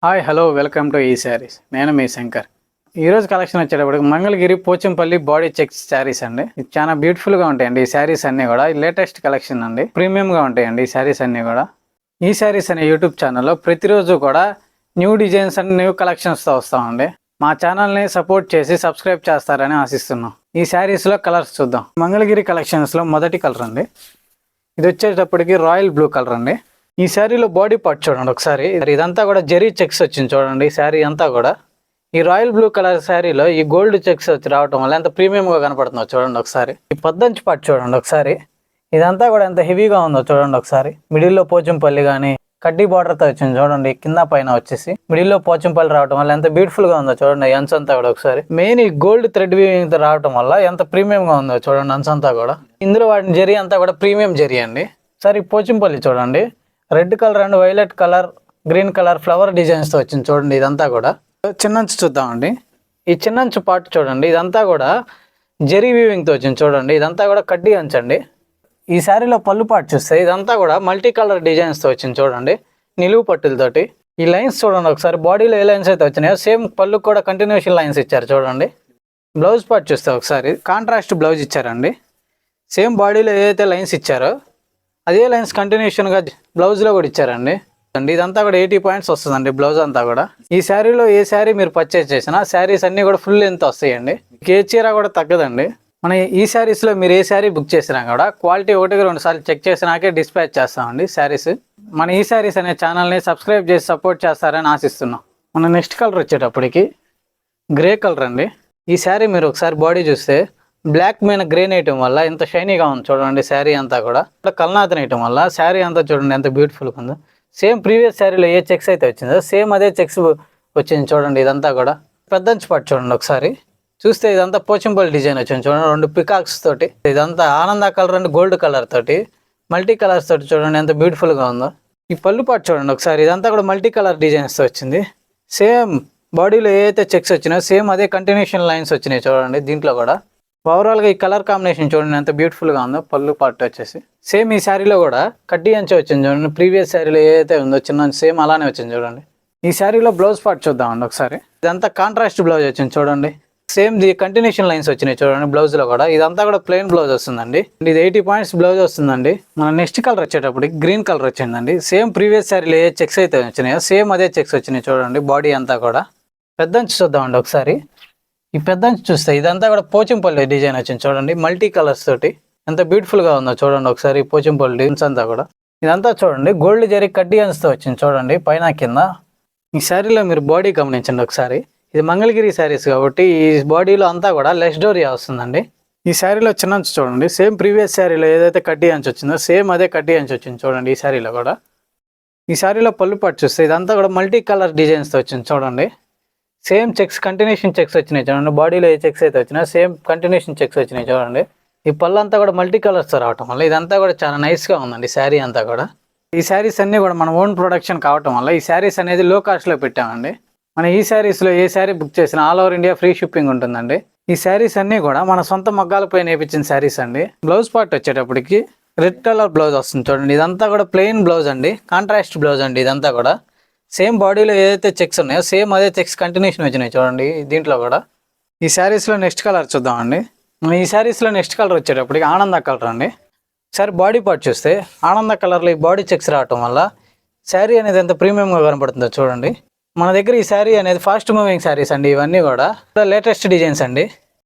Hi hello welcome to ఈ శారీస్. నేను మీ శంకర్. ఈరోజు కలెక్షన్ వచ్చేటప్పటికి మంగళగిరి పోచంపల్లి బాడీ చెక్స్ శారీస్ అండి. ఇది చాలా బ్యూటిఫుల్గా ఉంటాయండి. ఈ శారీస్ అన్నీ కూడా లేటెస్ట్ కలెక్షన్ అండి. ప్రీమియంగా ఉంటాయండి ఈ శారీస్ అన్నీ కూడా. ఈ శారీస్ అనే యూట్యూబ్ ఛానల్లో ప్రతిరోజు కూడా న్యూ డిజైన్స్ అండ్ న్యూ కలెక్షన్స్తో వస్తామండి. మా ఛానల్ని సపోర్ట్ చేసి సబ్స్క్రైబ్ చేస్తారని ఆశిస్తున్నాం. ఈ శారీస్లో కలర్స్ చూద్దాం. మంగళగిరి కలెక్షన్స్లో మొదటి కలర్ అండి. ఇది వచ్చేటప్పటికి రాయల్ బ్లూ కలర్ అండి. ఈ శారీలో బాడీ పార్ట్ చూడండి ఒకసారి. ఇదంతా కూడా జెరీ చెక్స్ వచ్చింది చూడండి. ఈ శారీ అంతా కూడా ఈ రాయల్ బ్లూ కలర్ శారీలో ఈ గోల్డ్ చెక్స్ వచ్చి రావటం వల్ల ఎంత ప్రీమియంగా కనపడుతుందో చూడండి ఒకసారి. ఈ పద్దంచి పార్ట్ చూడండి ఒకసారి. ఇదంతా కూడా ఎంత హెవీగా ఉందో చూడండి ఒకసారి. మిడిల్లో పోచంపల్లి కానీ కడ్డీ బార్డర్తో వచ్చింది చూడండి. కింద పైన వచ్చేసి మిడిల్లో పోచంపల్లి రావడం వల్ల ఎంత బ్యూటిఫుల్ గా ఉందో చూడండి. అంచు అంతా కూడా ఒకసారి. మెయిన్ ఈ గోల్డ్ థ్రెడ్ వీవింగ్ తో రావడం వల్ల ఎంత ప్రీమియం గా ఉందో చూడండి. అంచు అంతా కూడా ఇందులో వాడిన జరీ అంతా కూడా ప్రీమియం జరీ అండి. సరే పోచంపల్లి చూడండి. Red colour and violet colour green colour flower designs తో వచ్చింది చూడండి. ఇదంతా కూడా చిన్నంచు చూద్దామండి. ఈ చిన్నంచు పార్ట్ చూడండి. ఇదంతా కూడా జెరీ వీవింగ్ తో వచ్చింది చూడండి. ఇదంతా కూడా కడ్డీ అంచండి. ఈ శారీలో పళ్ళు పార్ట్ చూస్తే ఇదంతా కూడా మల్టీ కలర్ డిజైన్స్ తో వచ్చింది చూడండి. నిలువు పట్టులతోటి ఈ లైన్స్ చూడండి ఒకసారి. బాడీలో ఏ లైన్స్ అయితే వచ్చినాయో సేమ్ పళ్ళు కూడా కంటిన్యూషన్ లైన్స్ ఇచ్చారు చూడండి. బ్లౌజ్ పార్ట్ చూస్తే ఒకసారి కాంట్రాస్ట్ బ్లౌజ్ ఇచ్చారండి. సేమ్ బాడీలో ఏదైతే లైన్స్ ఇచ్చారో అదే లైన్స్ కంటిన్యూషన్గా బ్లౌజ్లో కూడా ఇచ్చారండి. ఇదంతా కూడా 80 పాయింట్స్ వస్తుందండి బ్లౌజ్ అంతా కూడా. ఈ శారీలో ఏ శారీ మీరు పర్చేస్ చేసినా శారీస్ అన్నీ కూడా ఫుల్ లెంత్ వస్తాయండి. ఏ చీర కూడా తగ్గదండి. మన ఈ శారీస్లో మీరు ఏ శారీ బుక్ చేసినా కూడా క్వాలిటీ 1-2 సార్లు చెక్ చేసినాకే డిస్పాచ్ చేస్తామండి శారీస్. మన ఈ శారీస్ అనే ఛానల్ని సబ్స్క్రైబ్ చేసి సపోర్ట్ చేస్తారని ఆశిస్తున్నాం. మన నెక్స్ట్ కలర్ వచ్చేటప్పటికి గ్రే కలర్ అండి. ఈ శారీ మీరు ఒకసారి బాడీ చూస్తే బ్లాక్ మీద గ్రీన్ వేయటం వల్ల ఎంత షైనీగా ఉంది చూడండి. శారీ అంతా కూడా కల్నాథన్ వేయటం వల్ల శారీ అంతా చూడండి ఎంత బ్యూటిఫుల్గా ఉందో. సేమ్ ప్రీవియస్ శారీలో ఏ చెక్స్ అయితే వచ్చిందో సేమ్ అదే చెక్స్ వచ్చింది చూడండి. ఇదంతా కూడా పెద్దంచి పట్టు చూడండి ఒకసారి. చూస్తే ఇదంతా పోచంపల్లి డిజైన్ వచ్చింది చూడండి. 2 పికాక్స్ తోటి ఇదంతా ఆనంద కలర్ అండ్ గోల్డ్ కలర్ తోటి మల్టీ కలర్స్ తోటి చూడండి ఎంత బ్యూటిఫుల్గా ఉందో. ఈ పళ్ళు పాటు చూడండి ఒకసారి. ఇదంతా కూడా మల్టీ కలర్ డిజైన్స్తో వచ్చింది. సేమ్ బాడీలో ఏదైతే చెక్స్ వచ్చినాయో సేమ్ అదే కంటిన్యూషన్ లైన్స్ వచ్చినాయి చూడండి. దీంట్లో కూడా ఓవరాల్గా ఈ కలర్ కాంబినేషన్ చూడండి ఎంత బ్యూటిఫుల్గా ఉందో. పళ్ళు పార్ట్ వచ్చేసి సేమ్ ఈ శారీలో కూడా కడ్డీ అంచు వచ్చింది చూడండి. ప్రీవియస్ శారీలో ఏదైతే ఉందో చిన్న సేమ్ అలానే వచ్చింది చూడండి. ఈ శారీలో బ్లౌజ్ పార్ట్ చూద్దామండి ఒకసారి. ఇదంతా కాంట్రాస్ట్ బ్లౌజ్ వచ్చింది చూడండి. సేమ్ ది కంటిన్యూషన్ లైన్స్ వచ్చినాయి చూడండి బ్లౌజ్లో కూడా. ఇదంతా కూడా ప్లెయిన్ బ్లౌజ్ వస్తుందండి. ఇది 80 పాయింట్స్ బ్లౌజ్ వస్తుందండి. మన నెక్స్ట్ కలర్ వచ్చేటప్పటికి గ్రీన్ కలర్ వచ్చిందండి. సేమ్ ప్రీవియస్ శారీలో ఏ చెక్స్ అయితే వచ్చినాయో సేమ్ అదే చెక్స్ వచ్చినాయి చూడండి. బాడీ అంతా కూడా పెద్దంచి చూద్దామండి ఒకసారి. ఈ పెద్దంచి చూస్తే ఇదంతా కూడా పోచంపల్లి డిజైన్ వచ్చింది చూడండి. మల్టీ కలర్స్ తోటి ఎంత బ్యూటిఫుల్గా ఉందో చూడండి ఒకసారి. పోచంపల్లి డిజైన్స్ అంతా కూడా ఇదంతా చూడండి గోల్డ్ జరీ కడ్డీ అంచుతో వచ్చింది చూడండి పైన కింద. ఈ శారీలో మీరు బాడీ గమనించండి ఒకసారి. ఇది మంగళగిరి శారీస్ కాబట్టి ఈ బాడీలో అంతా కూడా లెస్ డోరియా వస్తుందండి. ఈ శారీలో చిన్న అంచు చూడండి. సేమ్ ప్రీవియస్ శారీలో ఏదైతే కడ్డీ అంచు వచ్చిందో సేమ్ అదే కడ్డీ అంచు వచ్చింది చూడండి ఈ శారీలో కూడా. ఈ శారీలో పళ్ళు పట్టు చూస్తే ఇదంతా కూడా మల్టీ కలర్ డిజైన్స్తో వచ్చింది చూడండి. సేమ్ చెక్స్ కంటిన్యూషన్ చెక్స్ వచ్చినాయి చూడండి. బాడీలో ఏ చెక్స్ అయితే వచ్చినా సేమ్ కంటిన్యూషన్ చెక్స్ వచ్చినాయి చూడండి. ఈ పళ్ళు అంతా కూడా మల్టీ కలర్స్తో రావటం వల్ల ఇదంతా కూడా చాలా నైస్గా ఉందండి శారీ అంతా కూడా. ఈ శారీస్ అన్నీ కూడా మన ఓన్ ప్రొడక్షన్ కావటం వల్ల ఈ శారీస్ అనేది లో కాస్ట్లో పెట్టామండి. మన ఈ శారీస్లో ఏ శారీ బుక్ చేసినా all over India free shipping ఉంటుందండి. ఈ శారీస్ అన్నీ కూడా మన సొంత మగ్గాలపై నేర్పించిన శారీస్ అండి. బ్లౌజ్ పార్ట్ వచ్చేటప్పటికి రెడ్ కలర్ బ్లౌజ్ వస్తుంది చూడండి. ఇదంతా కూడా ప్లెయిన్ బ్లౌజ్ అండి. కాంట్రాస్ట్ బ్లౌజ్ అండి ఇదంతా కూడా. సేమ్ బాడీలో ఏదైతే చెక్స్ ఉన్నాయో సేమ్ అదే చెక్స్ కంటిన్యూషన్ వచ్చినాయి చూడండి దీంట్లో కూడా. ఈ శారీస్లో నెక్స్ట్ కలర్ చూద్దామండి. ఈ శారీస్లో నెక్స్ట్ కలర్ వచ్చేటప్పటికి ఆనంద కలర్ అండి. సరే బాడీ పార్ట్ చూస్తే ఆనంద కలర్లో ఈ బాడీ చెక్స్ రావటం వల్ల శారీ అనేది ఎంత ప్రీమియంగా కనపడుతుందో చూడండి. మన దగ్గర ఈ శారీ అనేది ఫాస్ట్ మూవింగ్ శారీస్ అండి. ఇవన్నీ కూడా లేటెస్ట్ డిజైన్స్ అండి.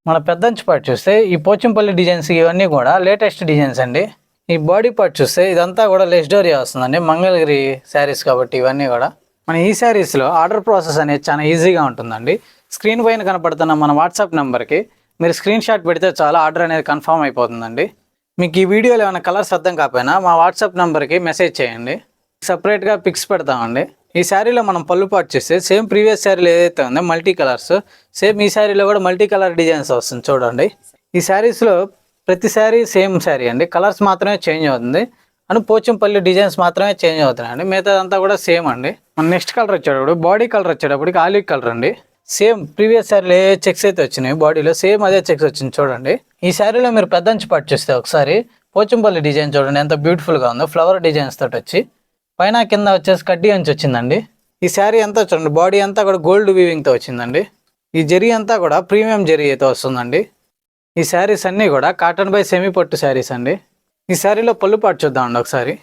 మన పెద్దంచి పార్ట్ చూస్తే ఈ పోచంపల్లి డిజైన్స్ ఇవన్నీ కూడా లేటెస్ట్ డిజైన్స్ అండి. ఈ బాడీ పార్ట్ చూస్తే ఇదంతా కూడా లెస్ డోరియా వస్తుందండి. మంగళగిరి శారీస్ కాబట్టి ఇవన్నీ కూడా. మన ఈ శారీస్లో ఆర్డర్ ప్రాసెస్ అనేది చాలా ఈజీగా ఉంటుందండి. స్క్రీన్ పైన కనపడుతున్న మన వాట్సాప్ నెంబర్కి మీరు స్క్రీన్ షాట్ పెడితే చాలా ఆర్డర్ అనేది కన్ఫర్మ్ అయిపోతుందండి. మీకు ఈ వీడియోలో ఏమైనా కలర్స్ అర్థం కాకపోయినా మా వాట్సాప్ నెంబర్కి మెసేజ్ చేయండి. సపరేట్గా పిక్స్ పెడతామండి. ఈ శారీలో మనం పళ్ళు పాటు చేస్తే సేమ్ ప్రీవియస్ శారీలో ఏదైతే ఉందో మల్టీ కలర్స్ సేమ్ ఈ శారీలో కూడా మల్టీ కలర్ డిజైన్స్ వస్తుంది చూడండి. ఈ శారీస్లో ప్రతి శారీ సేమ్ శారీ అండి. కలర్స్ మాత్రమే చేంజ్ అవుతుంది. అని పోచంపల్లి డిజైన్స్ మాత్రమే చేంజ్ అవుతున్నాయండి. మిగతాదంతా కూడా సేమ్ అండి. మన నెక్స్ట్ కలర్ వచ్చేటప్పుడు బాడీ కలర్ వచ్చేటప్పటికి ఆలివ్ కలర్ అండి. సేమ్ ప్రీవియస్ శారీలో ఏ చెక్స్ అయితే వచ్చినాయి బాడీలో సేమ్ అదే చెక్స్ వచ్చింది చూడండి. ఈ శారీలో మీరు పెద్దంచి పట్టు చూస్తే ఒకసారి పోచంపల్లి డిజైన్ చూడండి ఎంత బ్యూటిఫుల్గా ఉందో. ఫ్లవర్ డిజైన్స్ తోటి వచ్చి పైన కింద వచ్చేసి కడ్డీ అంచు వచ్చిందండి. ఈ శారీ అంతా చూడండి, బాడీ అంతా కూడా గోల్డ్ వీవింగ్తో వచ్చిందండి. ఈ జరీ అంతా కూడా ప్రీమియం జరీ అయితే వస్తుందండి. ఈ శారీస్ అన్నీ కూడా కాటన్ బై సెమీ పట్టు శారీస్ అండి. ఈ శారీలో పళ్ళు పాటు చూద్దామండి ఒకసారి.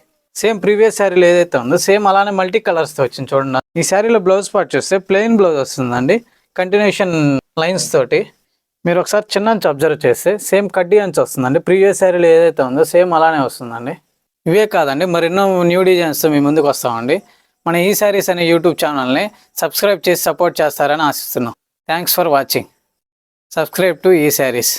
సేమ్ ప్రీవియస్ శారీలో ఏదైతే ఉందో సేమ్ అలానే మల్టీ కలర్స్తో వచ్చింది చూడండి. ఈ శారీలో బ్లౌజ్ పార్ట్ చూస్తే ప్లెయిన్ బ్లౌజ్ వస్తుందండి, కంటిన్యూషన్ లైన్స్ తోటి. మీరు ఒకసారి చిన్న అంచు అబ్జర్వ్ చేస్తే సేమ్ కడ్డీ అంచు వస్తుందండి. ప్రీవియస్ శారీలో ఏదైతే ఉందో సేమ్ అలానే వస్తుందండి. ఇవే కాదండి, మరెన్నో న్యూ డిజైన్స్తో మీ ముందుకు వస్తామండి. మన ఈ శారీస్ అనే యూట్యూబ్ ఛానల్ని సబ్స్క్రైబ్ చేసి సపోర్ట్ చేస్తారని ఆశిస్తున్నాం. Thanks for watching. Subscribe to ఈ శారీస్.